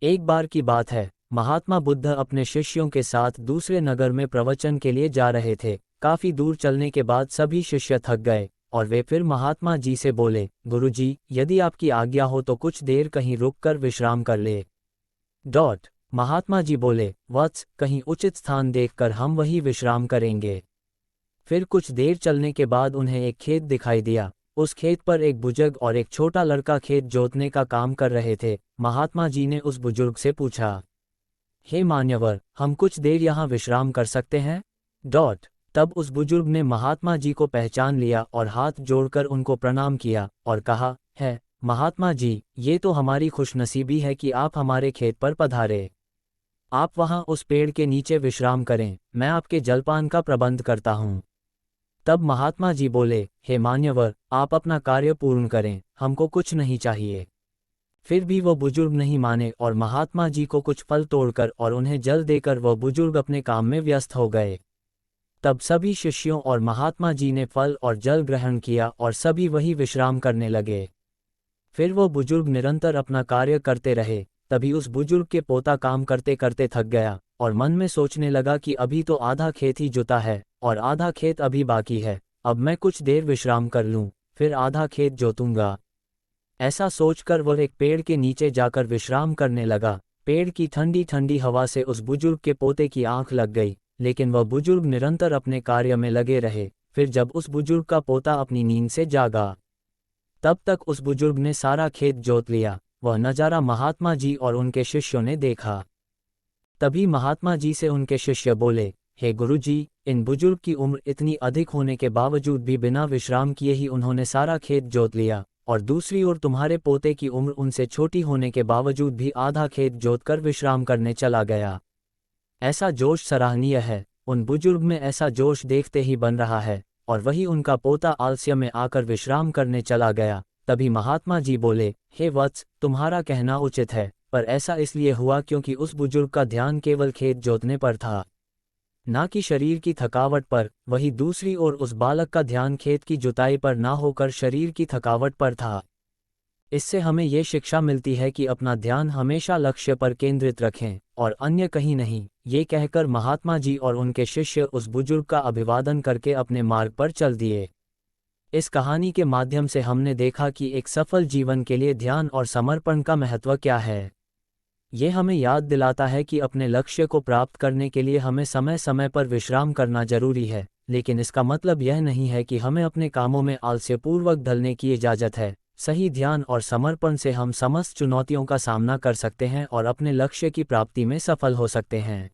एक बार की बात है, महात्मा बुद्ध अपने शिष्यों के साथ दूसरे नगर में प्रवचन के लिए जा रहे थे। काफी दूर चलने के बाद सभी शिष्य थक गए और वे फिर महात्मा जी से बोले, गुरुजी, यदि आपकी आज्ञा हो तो कुछ देर कहीं रुककर विश्राम कर ले। महात्मा जी बोले, वत्स, कहीं उचित स्थान देखकर हम वही विश्राम करेंगे। फिर कुछ देर चलने के बाद उन्हें एक खेत दिखाई दिया। उस खेत पर एक बुजुर्ग और एक छोटा लड़का खेत जोतने का काम कर रहे थे। महात्मा जी ने उस बुजुर्ग से पूछा, हे मान्यवर, हम कुछ देर यहाँ विश्राम कर सकते हैं? तब उस बुजुर्ग ने महात्मा जी को पहचान लिया और हाथ जोड़कर उनको प्रणाम किया और कहा, है महात्मा जी, ये तो हमारी खुशनसीबी है कि आप हमारे खेत पर पधारे। आप वहाँ उस पेड़ के नीचे विश्राम करें, मैं आपके जलपान का प्रबंध करता हूँ। तब महात्मा जी बोले, हे मान्यवर, आप अपना कार्य पूर्ण करें, हमको कुछ नहीं चाहिए। फिर भी वह बुजुर्ग नहीं माने और महात्मा जी को कुछ फल तोड़कर और उन्हें जल देकर वह बुजुर्ग अपने काम में व्यस्त हो गए। तब सभी शिष्यों और महात्मा जी ने फल और जल ग्रहण किया और सभी वही विश्राम करने लगे। फिर वो बुजुर्ग निरंतर अपना कार्य करते रहे। तभी उस बुजुर्ग के पोता काम करते करते थक गया और मन में सोचने लगा कि अभी तो आधा खेत ही जुता है और आधा खेत अभी बाकी है, अब मैं कुछ देर विश्राम कर लूं, फिर आधा खेत जोतूंगा। ऐसा सोचकर वह एक पेड़ के नीचे जाकर विश्राम करने लगा। पेड़ की ठंडी ठंडी हवा से उस बुजुर्ग के पोते की आंख लग गई, लेकिन वह बुजुर्ग निरंतर अपने कार्य में लगे रहे। फिर जब उस बुजुर्ग का पोता अपनी नींद से जागा, तब तक उस बुजुर्ग ने सारा खेत जोत लिया। वह नज़ारा महात्मा जी और उनके शिष्यों ने देखा। तभी महात्मा जी से उनके शिष्य बोले, हे गुरुजी, इन बुजुर्ग की उम्र इतनी अधिक होने के बावजूद भी बिना विश्राम किए ही उन्होंने सारा खेत जोत लिया, और दूसरी ओर तुम्हारे पोते की उम्र उनसे छोटी होने के बावजूद भी आधा खेत जोतकर विश्राम करने चला गया। ऐसा जोश सराहनीय है। उन बुजुर्ग में ऐसा जोश देखते ही बन रहा है, और वही उनका पोता आलस्य में आकर विश्राम करने चला गया। तभी महात्मा जी बोले, हे वत्स, तुम्हारा कहना उचित है, पर ऐसा इसलिए हुआ क्योंकि उस बुजुर्ग का ध्यान केवल खेत जोतने पर था, ना कि शरीर की थकावट पर। वही दूसरी ओर उस बालक का ध्यान खेत की जुताई पर ना होकर शरीर की थकावट पर था। इससे हमें ये शिक्षा मिलती है कि अपना ध्यान हमेशा लक्ष्य पर केंद्रित रखें और अन्य कहीं नहीं। ये कहकर महात्मा जी और उनके शिष्य उस बुजुर्ग का अभिवादन करके अपने मार्ग पर चल दिए। इस कहानी के माध्यम से हमने देखा कि एक सफल जीवन के लिए ध्यान और समर्पण का महत्व क्या है। ये हमें याद दिलाता है कि अपने लक्ष्य को प्राप्त करने के लिए हमें समय समय पर विश्राम करना जरूरी है, लेकिन इसका मतलब यह नहीं है कि हमें अपने कामों में आलस्यपूर्वक ढलने की इजाज़त है। सही ध्यान और समर्पण से हम समस्त चुनौतियों का सामना कर सकते हैं और अपने लक्ष्य की प्राप्ति में सफल हो सकते हैं।